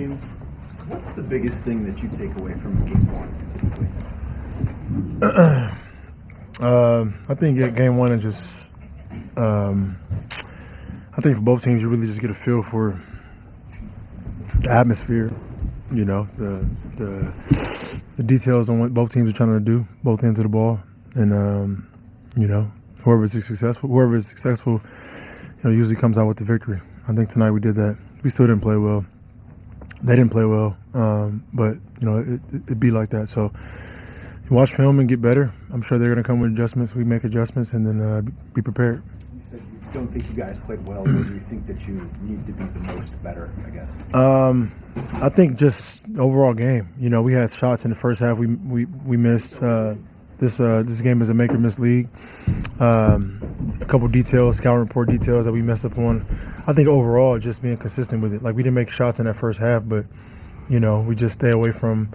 James, what's the biggest thing that you take away from Game 1 typically? I think game one is just I think for both teams you really just get a feel for the atmosphere, the details on what both teams are trying to do, both ends of the ball, and whoever is successful, usually comes out with the victory. I think tonight we did that. We still didn't play well. They didn't play well, but it'd be like that. So you watch film and get better. I'm sure they're going to come with adjustments. We make adjustments and then be prepared. You said you don't think you guys played well. Where do you think that you need to be the most better, I guess? I think just overall game. We had shots in the first half we missed. This game is a make or miss league. A couple details, scout report details that we messed up on. I think overall just being consistent with it. Like we didn't make shots in that first half, but we just stay away from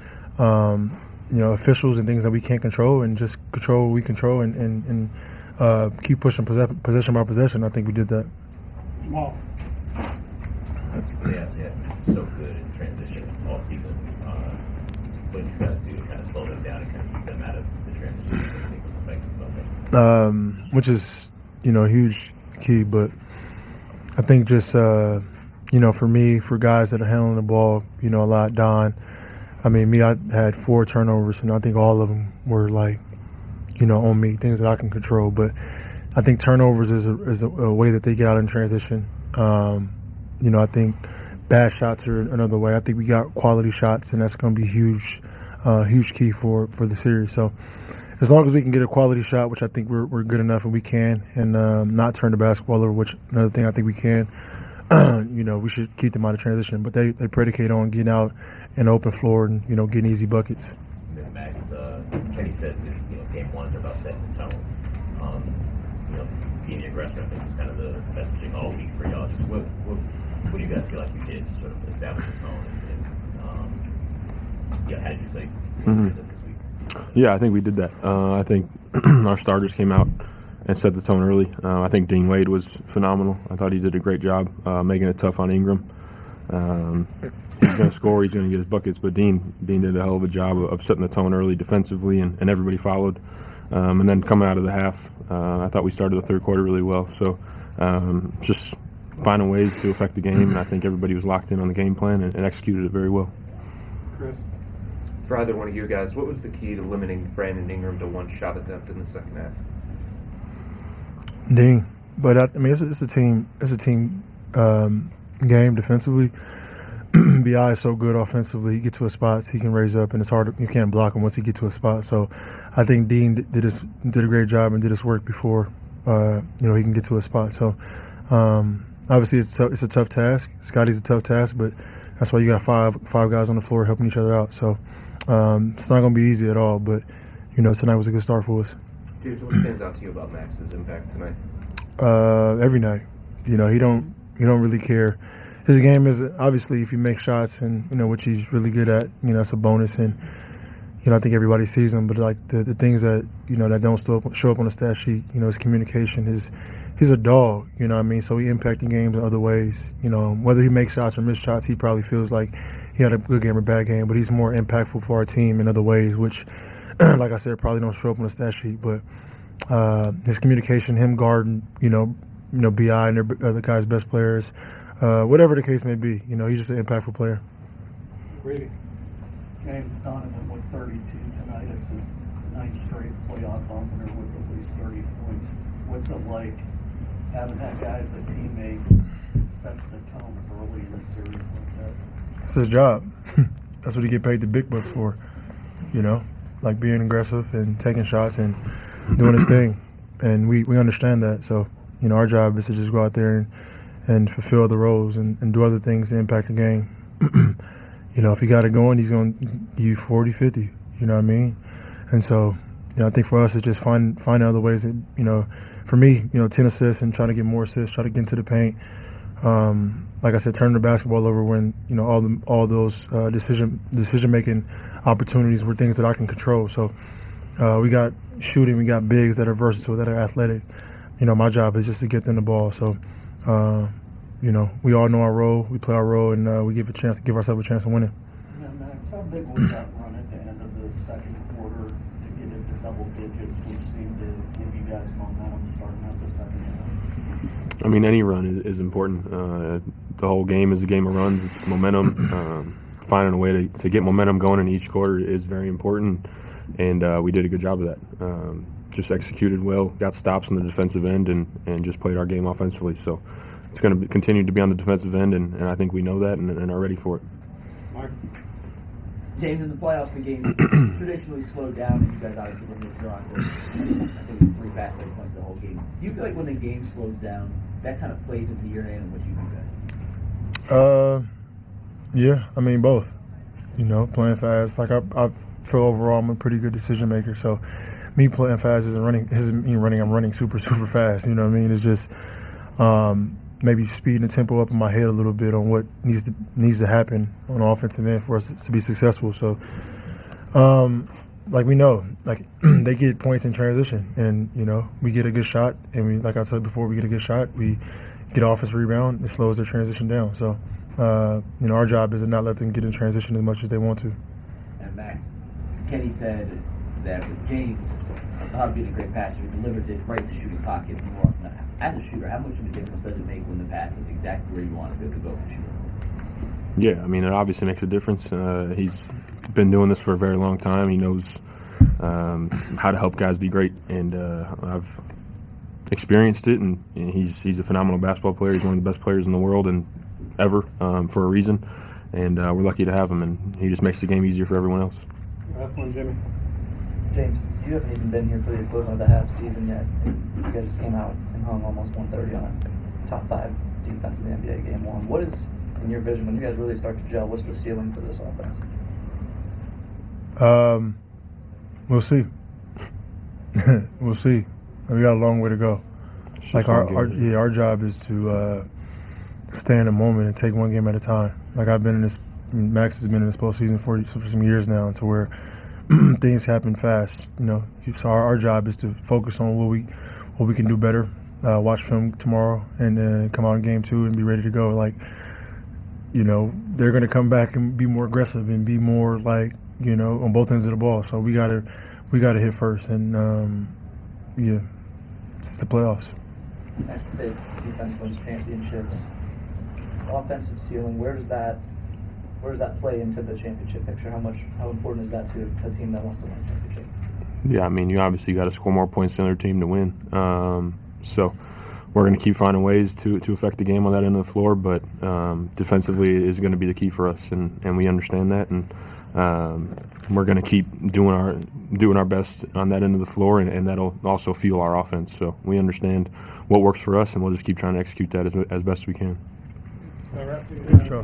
officials and things that we can't control, and just control what we control, and keep pushing possession by possession. I think we did that. Wow. Yeah, so good in transition all season. What did you guys do to kind of slow them down and kind of keep them out of the transition? What do you think was effective about that? Which is a huge key, but I think just for me, for guys that are handling the ball, a lot. Don, I had 4 turnovers, and I think all of them were on me, things that I can control. But I think turnovers is a way that they get out in transition. I think bad shots are another way. I think we got quality shots, and that's going to be huge key for the series. So as long as we can get a quality shot, which I think we're good enough and we can, and not turn the basketball over, which another thing I think we can, we should keep them out of transition. But they predicate on getting out in the open floor and, getting easy buckets. And then Max, Kenny said this, game ones are about setting the tone. Being the aggressor, I think, was kind of the messaging all week for y'all. Just what do you guys feel like you did to sort of establish a tone? And how did you say this week? Yeah, I think we did that. I think our starters came out and set the tone early. I think Dean Wade was phenomenal. I thought he did a great job making it tough on Ingram. He's going to score, he's going to get his buckets, but Dean did a hell of a job of setting the tone early defensively, and everybody followed. And then coming out of the half, I thought we started the third quarter really well. So just finding ways to affect the game, and I think everybody was locked in on the game plan and executed it very well. Chris? For either one of you guys, what was the key to limiting Brandon Ingram to 1 shot attempt in the second half? Dean, but it's a team game defensively. BI is so good offensively. He gets to a spot, he can raise up, and it's hard. You can't block him once he gets to a spot. So I think Dean did a great job and did his work before he can get to a spot. So obviously it's a tough task. Scotty's a tough task, but that's why you got five guys on the floor helping each other out. So it's not going to be easy at all. But tonight was a good start for us. James, what stands out to you about Max's impact tonight? Every night, he don't really care. His game is obviously if he makes shots and which he's really good at, it's a bonus, and I think everybody sees him. But like the things that that don't show up on the stat sheet, his communication, he's a dog, So he impacting games in other ways. Whether he makes shots or miss shots, he probably feels like he had a good game or bad game, but he's more impactful for our team in other ways, which, like I said, probably don't show up on the stat sheet. But his communication, him guarding, BI and the guys' best players. Whatever the case may be, he's just an impactful player. Brady. James Donovan with 32 tonight. It's his 9th straight playoff opener with at least 30 points. What's it like having that guy as a teammate that sets the tone early in a series like that? That's his job. That's what he get paid the big bucks for, like being aggressive and taking shots and doing his thing. And we understand that. So, our job is to just go out there and fulfill the roles and do other things to impact the game. If he got it going, he's going to give you 40, 50, you know what I mean? And so, I think for us, it's just find other ways that, for me, 10 assists and trying to get more assists, try to get into the paint. Like I said, turn the basketball over when, all those decision-making opportunities were things that I can control. So we got shooting, we got bigs that are versatile, that are athletic. My job is just to get them the ball. So, we all know our role. We play our role, and we give ourselves a chance of winning. And Max, how big was that run at the end of the second quarter to get into double digits, which seemed to give you guys momentum starting out the second half? I mean, any run is important. The whole game is a game of runs. It's momentum. Finding a way to get momentum going in each quarter is very important, and we did a good job of that. Just executed well, got stops on the defensive end, and just played our game offensively. So it's going to continue to be on the defensive end, and I think we know that and are ready for it. Mark? James, in the playoffs, the game traditionally slowed down, and you guys obviously were in Toronto. I think it was 3 fast break points the whole game. Do you feel like when the game slows down, that kind of plays into your hand and what you do guys? Yeah, I mean both. Playing fast. Like I feel overall I'm a pretty good decision maker. So me playing fast isn't mean running. I'm running super fast. You know what I mean? It's just maybe speeding the tempo up in my head a little bit on what needs to happen on the offensive end for us to be successful. So like we know, like they get points in transition, and we get a good shot, and like I said before, we get a good shot, we get an offensive rebound, it slows their transition down. So our job is to not let them get in transition as much as they want to. And Max, Kenny said that with James, Harden being a great passer, he delivers it right in the shooting pocket more often. As a shooter, how much of a difference does it make when the pass is exactly where you want to be able to go for shooter? Yeah, I mean, it obviously makes a difference. He's been doing this for a very long time. He knows how to help guys be great, and I've experienced it, and he's a phenomenal basketball player. He's one of the best players in the world and ever for a reason, and we're lucky to have him, and he just makes the game easier for everyone else. Last one, Jimmy. James, you haven't even been here for the equivalent of the half season yet. You guys just came out and hung almost 130 on a top 5 defense in the NBA game 1. What is, in your vision, when you guys really start to gel, what's the ceiling for this offense? We'll see. We'll see. We got a long way to go. Like our job is to stay in the moment and take one game at a time. Like Max has been in this postseason for some years now, to where things happen fast. So our job is to focus on what we can do better. Watch film tomorrow, and then come out in game 2 and be ready to go. Like, they're going to come back and be more aggressive and be more like, on both ends of the ball. So we gotta hit first, and it's the playoffs. Max said defense wins championships. Offensive ceiling, where does that play into the championship picture? How important is that to a team that wants to win a championship? Yeah, I mean, you obviously got to score more points than their team to win. So we're going to keep finding ways to affect the game on that end of the floor, but defensively is going to be the key for us, and we understand that, and we're going to keep doing our best on that end of the floor, and that'll also fuel our offense. So we understand what works for us, and we'll just keep trying to execute that as best we can. Sure.